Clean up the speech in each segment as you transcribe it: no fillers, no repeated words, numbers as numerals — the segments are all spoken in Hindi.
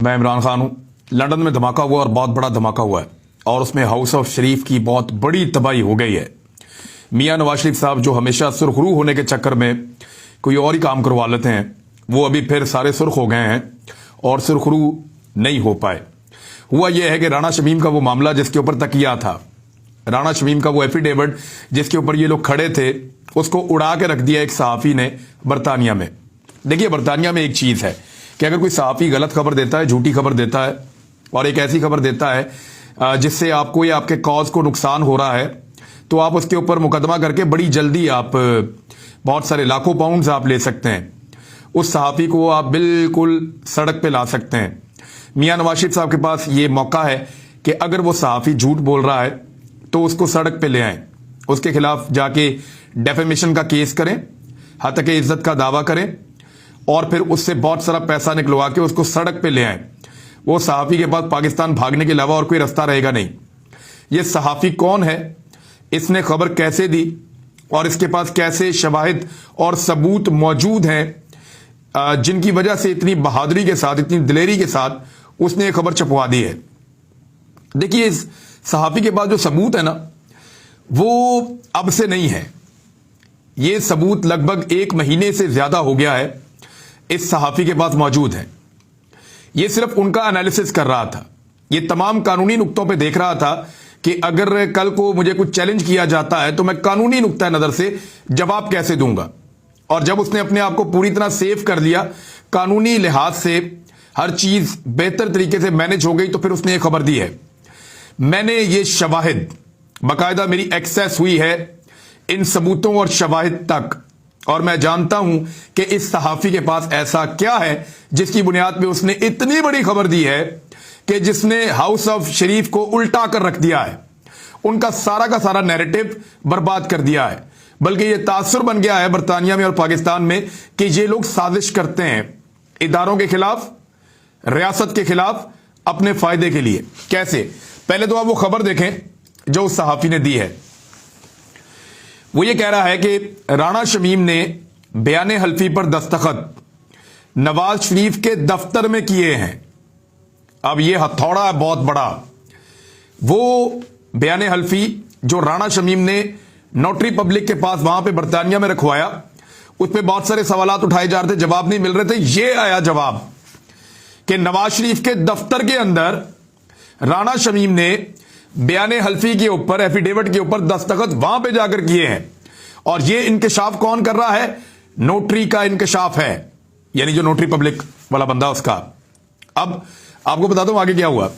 मैं इमरान खान हूं। लंदन में धमाका हुआ और बहुत बड़ा धमाका हुआ है और उसमें हाउस ऑफ शरीफ की बहुत बड़ी तबाही हो गई है। मियां नवाज शरीफ साहब जो हमेशा सुर्खरू होने के चक्कर में कोई और ही काम करवा लेते हैं, वो अभी फिर सारे सुर्ख हो गए हैं और सुर्खरू नहीं हो पाए। हुआ यह है कि राणा शमीम का वो मामला जिसके ऊपर तकिया था, राणा शमीम का वो एफिडेविट जिसके ऊपर ये लोग खड़े थे, उसको उड़ा के रख दिया एक सहाफी ने बरतानिया में। देखिए, बरतानिया में एक चीज है कि अगर कोई सहाफी गलत खबर देता है, झूठी खबर देता है और एक ऐसी खबर देता है जिससे आपको या आपके कॉज को नुकसान हो रहा है, तो आप उसके ऊपर मुकदमा करके बड़ी जल्दी आप बहुत सारे लाखों पाउंड्स आप ले सकते हैं। उस सहाफी को आप बिल्कुल सड़क पे ला सकते हैं। मियां नवाज शरीफ साहब के पास ये मौका है कि अगर वो सहाफी झूठ बोल रहा है तो उसको सड़क पे ले आए, उसके खिलाफ जाके डेफेमेशन का केस करें, हत्या इज्जत का दावा करें और फिर उससे बहुत सारा पैसा निकलवा के उसको सड़क पे ले आए। वो सहाफी के पास पाकिस्तान भागने के अलावा और कोई रास्ता रहेगा नहीं। ये सहाफी कौन है, इसने खबर कैसे दी और इसके पास कैसे शवाहिद और सबूत मौजूद हैं जिनकी वजह से इतनी बहादुरी के साथ, इतनी दिलेरी के साथ उसने ये खबर छपवा दी है। देखिए, इस सहाफी के पास जो सबूत है ना, वो अब से नहीं है। ये सबूत लगभग 1 महीने से ज्यादा हो गया है इस सहाफी के पास मौजूद है। ये सिर्फ उनका एनालिसिस कर रहा था, ये तमाम कानूनी नुक्तों पे देख रहा था कि अगर कल को मुझे कुछ चैलेंज किया जाता है तो मैं कानूनी नुक्ता नजर से जवाब कैसे दूंगा। और जब उसने अपने आप को पूरी तरह सेव कर लिया, कानूनी लिहाज से हर चीज बेहतर तरीके से मैनेज हो गई, तो फिर उसने ये खबर दी है। मैंने ये शवाहिद, बाकायदा मेरी एक्सेस हुई है इन सबूतों और शवाहिद तक, और मैं जानता हूं कि इस सहाफी के पास ऐसा क्या है जिसकी बुनियाद पे उसने इतनी बड़ी खबर दी है कि जिसने हाउस ऑफ शरीफ को उल्टा कर रख दिया है, उनका सारा का सारा नैरेटिव बर्बाद कर दिया है। बल्कि यह तासुर बन गया है बरतानिया में और पाकिस्तान में कि ये लोग साजिश करते हैं इदारों के खिलाफ, रियासत के खिलाफ, अपने फायदे के लिए। कैसे? पहले तो आप वो खबर देखें जो उस सहाफी ने दी है। वो ये कह रहा है कि राणा शमीम ने बयान हल्फी पर दस्तखत नवाज शरीफ के दफ्तर में किए हैं। अब ये हथौड़ा है बहुत बड़ा। वो बयान हल्फी जो राणा शमीम ने नोटरी पब्लिक के पास वहां पे बरतानिया में रखवाया, उस पर बहुत सारे सवालात उठाए जा रहे थे, जवाब नहीं मिल रहे थे। ये आया जवाब कि नवाज शरीफ के दफ्तर के अंदर राणा शमीम ने बयान हल्फी के ऊपर, एफिडेविट के ऊपर दस्तखत वहां पे जाकर किए हैं। और ये इंकशाफ कौन कर रहा है? नोटरी का इंकशाफ है, यानी जो नोटरी पब्लिक वाला बंदा उसका। अब आपको बता दूं आगे क्या हुआ।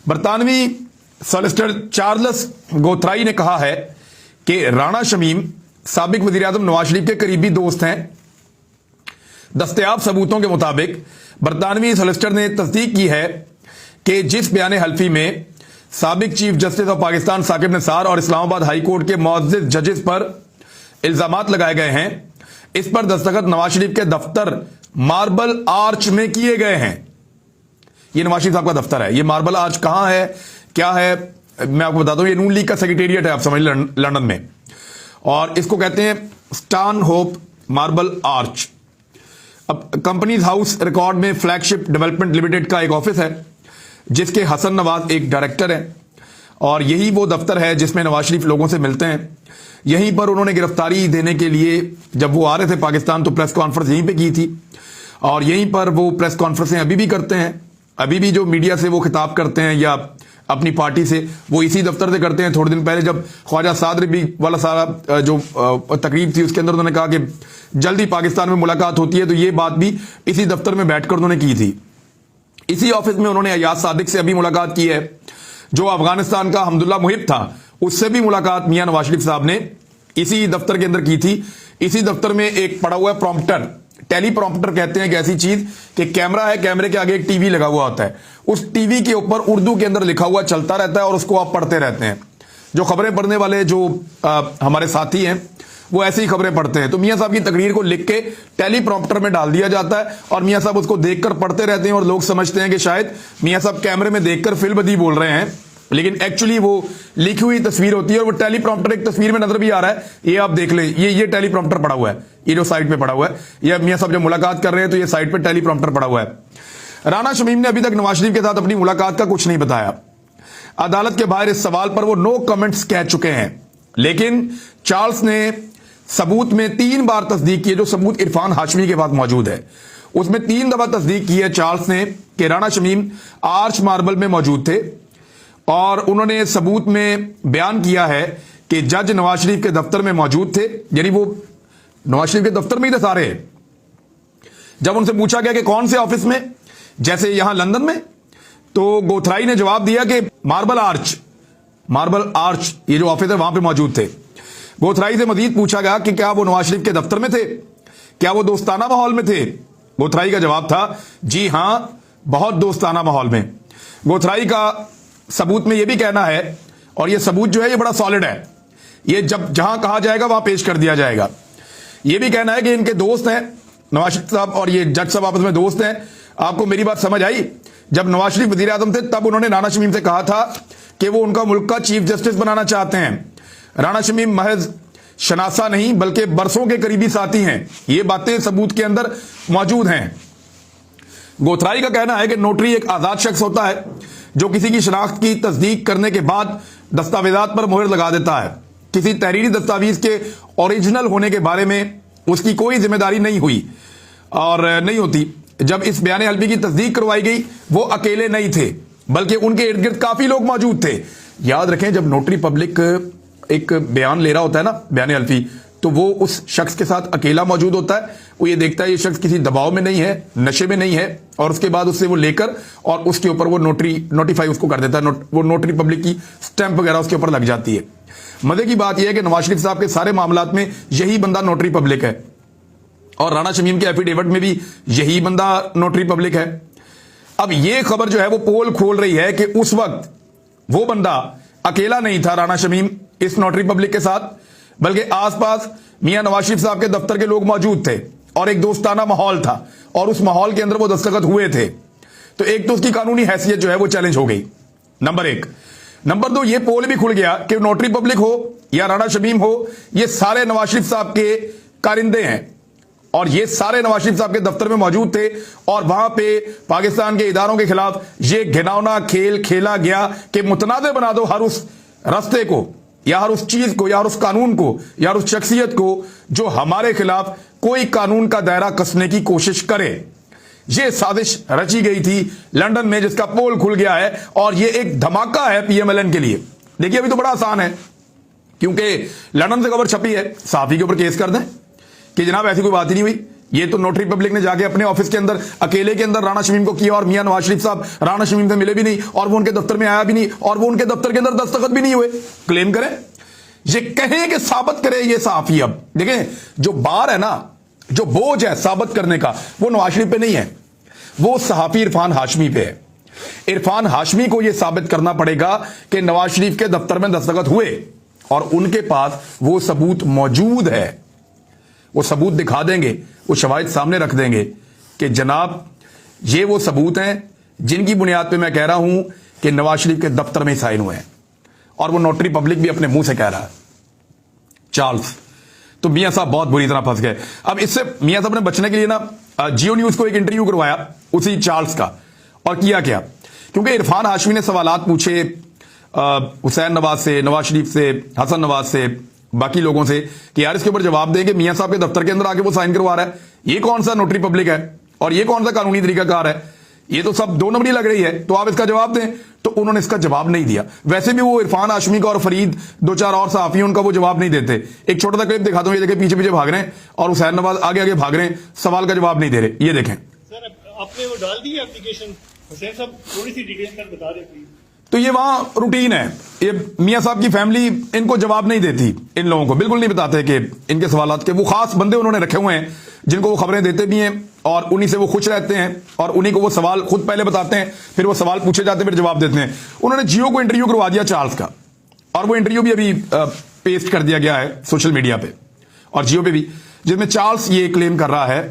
बरतानवी सॉलिसिटर चार्ल्स गोथराई ने कहा है कि राणा शमीम साबिक वजीर आजम नवाज शरीफ के करीबी दोस्त हैं। दस्तयाब सबूतों के मुताबिक बरतानवी सॉलिसिटर ने तस्दीक की है कि जिस बयान हल्फी में साबिक chief justice of Pakistan Saqib Nisar और इस्लामाबाद हाई कोर्ट के मुअज़्ज़िज़ जजेस पर इल्जामात लगाए गए हैं, इस पर दस्तखत नवाज शरीफ के दफ्तर मार्बल आर्च में किए गए हैं। ये नवाज शरीफ साहब का दफ्तर है। ये मार्बल आर्च कहां है, क्या है, मैं आपको बताता हूं। ये नून लीग का सेक्रेटेरिएट है, आप समझ लंदन में, और इसको कहते हैं स्टान होप मार्बल आर्च। अब कंपनीज हाउस रिकॉर्ड में फ्लैगशिप डेवलपमेंट लिमिटेड का एक ऑफिस है जिसके हसन नवाज एक डायरेक्टर है, और यही वो दफ्तर है जिसमें नवाज शरीफ लोगों से मिलते हैं। यहीं पर उन्होंने गिरफ्तारी देने के लिए जब वो आ रहे थे पाकिस्तान तो प्रेस कॉन्फ्रेंस यहीं पे की थी, और यहीं पर वो प्रेस कॉन्फ्रेंसें अभी भी करते हैं। अभी भी जो मीडिया से वो खिताब करते हैं या अपनी पार्टी से, वो इसी दफ्तर से करते हैं। थोड़े दिन पहले जब ख्वाजा साद रबी वाला सारा जो तकरीब थी उसके अंदर उन्होंने कहा कि जल्दी पाकिस्तान में मुलाकात होती है, तो ये बात भी इसी दफ्तर में बैठकर उन्होंने की थी। इसी ऑफिस में उन्होंने अयाज सादिक से अभी मुलाकात की है, जो अफगानिस्तान का हमदुल्ला मुहिब था, उससे भी मुलाकात मियां नवाज शरीफ साहब ने इसी दफ्तर के अंदर की थी। इसी दफ्तर में एक पड़ा हुआ है प्रॉम्प्टर, टेली प्रॉम्प्टर कहते हैं, एक ऐसी चीज कि कैमरा है, कैमरे के आगे एक टीवी लगा हुआ होता है, उस टीवी के ऊपर उर्दू के अंदर लिखा हुआ चलता रहता है और उसको आप पढ़ते रहते हैं। जो खबरें पढ़ने वाले जो हमारे साथी हैं वो ऐसी ही खबरें पढ़ते हैं, तो मियां साहब की तकरीर को लिख के टेली प्रॉम्प्टर में डाल दिया जाता है और मियां साहब उसको देखकर पढ़ते रहते हैं, और लोग समझते हैं कि शायद मियां साहब कैमरे में देखकर फिल्बदी बोल रहे हैं, लेकिन एक्चुअली वो लिखी हुई तस्वीर होती है। और वो टेली प्रॉम्प्टर एक तस्वीर में नजर भी आ रहा है, ये आप देख लें, ये टेली प्रॉम्प्टर पड़ा हुआ है, ये जो साइड पे पड़ा हुआ है, ये मियां साहब जब मुलाकात कर रहे हैं तो ये साइड पे टेली प्रॉम्प्टर पड़ा हुआ है। राणा शमीम ने अभी तक नवाज शरीफ के साथ अपनी मुलाकात का कुछ नहीं बताया। अदालत के बाहर इस सवाल पर वो नो कमेंट्स कह चुके हैं, लेकिन चार्ल्स ने सबूत में 3 बार तस्दीक की है। जो सबूत इरफान हाशमी के पास मौजूद है उसमें 3 दफा तस्दीक की है चार्ल्स ने कि राणा शमीम आर्च मार्बल में मौजूद थे, और उन्होंने सबूत में बयान किया है कि जज नवाज शरीफ के दफ्तर में मौजूद थे, यानी वो नवाज शरीफ के दफ्तर में ही थे सारे। जब उनसे पूछा गया कि कौन से ऑफिस में, जैसे यहां लंदन में, तो गोथराई ने जवाब दिया कि मार्बल आर्च ये जो ऑफिस है वहां पे मौजूद थे। गोथराई से मजीद पूछा गया कि क्या वो नवाज शरीफ के दफ्तर में थे, क्या वो दोस्ताना माहौल में थे। गोथराई का जवाब था जी हां, बहुत दोस्ताना माहौल में। गोथराई का सबूत में यह भी कहना है, और यह सबूत जो है ये बड़ा सॉलिड है, ये जब जहां कहा जाएगा वहां पेश कर दिया जाएगा। यह भी कहना है कि इनके दोस्त हैं नवाज शरीफ साहब और ये जज साहब आपस में दोस्त हैं। आपको मेरी बात समझ आई? जब नवाज शरीफ वजीर आजम थे तब उन्होंने राणा शमीम से कहा था कि वो उनका मुल्क का चीफ जस्टिस बनाना चाहते हैं। राणा शमीम महज शनासा नहीं बल्कि बरसों के करीबी साथी हैं। ये बातें सबूत के अंदर मौजूद हैं। गोथराई का कहना है कि नोटरी एक आजाद शख्स होता है जो किसी की शनाख्त की तस्दीक करने के बाद दस्तावेजात पर मोहर लगा देता है। किसी तहरीरी दस्तावेज के ओरिजिनल होने के बारे में उसकी कोई जिम्मेदारी नहीं हुई और नहीं होती। जब इस बयान हल्फी की तस्दीक करवाई गई वो अकेले नहीं थे बल्कि उनके इर्द गिर्द काफी लोग मौजूद थे। याद रखें, जब नोटरी पब्लिक एक बयान ले रहा होता है ना, बयान हल्फी, तो वो उस शख्स के साथ अकेला मौजूद होता है। वो ये देखता है ये शख्स किसी दबाव में नहीं है, नशे में नहीं है, और उसके बाद उससे वो लेकर और उसके ऊपर वो नोटिफाई उसको कर देता है। वो नोटरी पब्लिक की स्टैंप वगैरह उसके ऊपर लग जाती है। मजे की बात यह है कि नवाज शरीफ साहब के सारे मामलात में यही बंदा नोटरी पब्लिक है, और राणा शमीम के एफिडेविट में भी यही बंदा नोटरी पब्लिक है। अब यह खबर जो है वो पोल खोल रही है कि उस वक्त वो बंदा अकेला नहीं था, राणा शमीम, इस नोटरी पब्लिक के साथ, बल्कि आसपास मियां नवाज शरीफ साहब के दफ्तर के लोग मौजूद थे और एक दोस्ताना माहौल था, और उस माहौल के अंदर वो दस्तखत हुए थे। तो एक तो उसकी कानूनी हैसियत जो है वो चैलेंज हो गई, नंबर 1। नंबर 2, ये पोल भी खुल गया कि नोटरी पब्लिक हो या राणा शमीम हो, ये सारे नवाज शरीफ साहब के कारिंदे हैं, और ये सारे नवाज शरीफ साहब के दफ्तर में मौजूद थे, और वहां पे पाकिस्तान के इदारों के खिलाफ ये घिनौना खेल खेला गया कि मुतनाज़ बना दो हर उस रास्ते को, या हर उस चीज को, या हर उस कानून को, या हर उस शख्सियत को जो हमारे खिलाफ कोई कानून का दायरा कसने की कोशिश करे। यह साजिश रची गई थी लंदन में, जिसका पोल खुल गया है, और यह एक धमाका है पीएमएलएन के लिए। देखिए, अभी तो बड़ा आसान है, क्योंकि लंदन से खबर छपी है, सहाफी के ऊपर केस कर दें कि जनाब ऐसी कोई बात ही नहीं हुई। ये तो नोटरी पब्लिक ने जाके अपने ऑफिस के अंदर अकेले के अंदर राणा शमीम को किया, और मियां नवाज शरीफ साहब राणा शमीम से मिले भी नहीं, और वो उनके दफ्तर में आया भी नहीं, और वो उनके दफ्तर के अंदर दस्तखत भी नहीं हुए। क्लेम करें, ये कहें कि साबित करे ये सहाफी। अब देखें, जो बार है ना, जो बोझ है साबित करने का, वो नवाज शरीफ पे नहीं है, वो सहाफी इरफान हाशमी पे है। इरफान हाशमी को यह साबित करना पड़ेगा कि नवाज शरीफ के दफ्तर में दस्तखत हुए, और उनके पास वो सबूत मौजूद है। वो सबूत दिखा देंगे, वो शवाहिद सामने रख देंगे कि जनाब ये वो सबूत हैं जिनकी बुनियाद पे मैं कह रहा हूं कि नवाज शरीफ के दफ्तर में साइन हुए हैं, और वो नोटरी पब्लिक भी अपने मुंह से कह रहा है। चार्ल्स तो मियां साहब बहुत बुरी तरह फंस गए। अब इससे मियां साहब ने बचने के लिए ना जियो न्यूज को एक इंटरव्यू करवाया उसी चार्ल्स का, और किया क्या, क्योंकि इरफान हाशमी ने सवालात पूछे हुसैन नवाज से, नवाज शरीफ से, हसन नवाज से, बाकी लोगों से, कि यार इसके ऊपर जवाब दें कि मियां साहब के दफ्तर के अंदर आके वो साइन करवा रहा है, ये कौन सा नोटरी पब्लिक है और ये कौन सा कानूनी तरीकाकार है, ये तो सब 2 नंबरी लग रही है, तो आप इसका जवाब दें। तो उन्होंने इसका जवाब नहीं दिया। वैसे भी वो इरफान हाशमी का और फरीद 2-4 और सहाफी उनका वो जवाब नहीं देते। एक छोटा सा क्लिप दिखा दूं, ये देखें, पीछे पीछे भाग रहे हैं और हुसैन नवाज आगे आगे भाग रहे हैं, सवाल का जवाब नहीं दे रहे। ये देखें सर, आपने वो डाल दी है एप्लीकेशन, हुसैन साहब थोड़ी सी डिटेल कर बता दें प्लीज। तो ये वहां रूटीन है, ये मियां साहब की फैमिली इनको जवाब नहीं देती, इन लोगों को बिल्कुल नहीं बताते कि इनके सवालात के वो खास बंदे उन्होंने रखे हुए हैं जिनको वो खबरें देते भी हैं, और उन्हीं से वो खुश रहते हैं, और उन्हीं को वो सवाल खुद पहले बताते हैं, फिर वो सवाल पूछे जाते हैं, फिर जवाब देते हैं। उन्होंने जियो को इंटरव्यू करवा दिया चार्ल्स का, और वो इंटरव्यू भी अभी पेस्ट कर दिया गया है सोशल मीडिया पे और जियो पे भी, जिसमें चार्ल्स ये क्लेम कर रहा है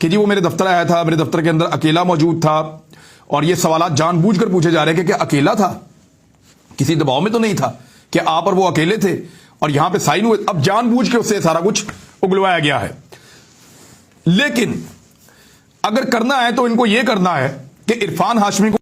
कि जी वो मेरे दफ्तर आया था, मेरे दफ्तर के अंदर अकेला मौजूद था, और ये सवालात जानबूझकर पूछे जा रहे हैं कि क्या अकेला था, किसी दबाव में तो नहीं था, कि आप और वो अकेले थे और यहां पे साइन हुए। अब जानबूझ के उससे सारा कुछ उगलवाया गया है। लेकिन अगर करना है तो इनको यह करना है कि इरफान हाशमी को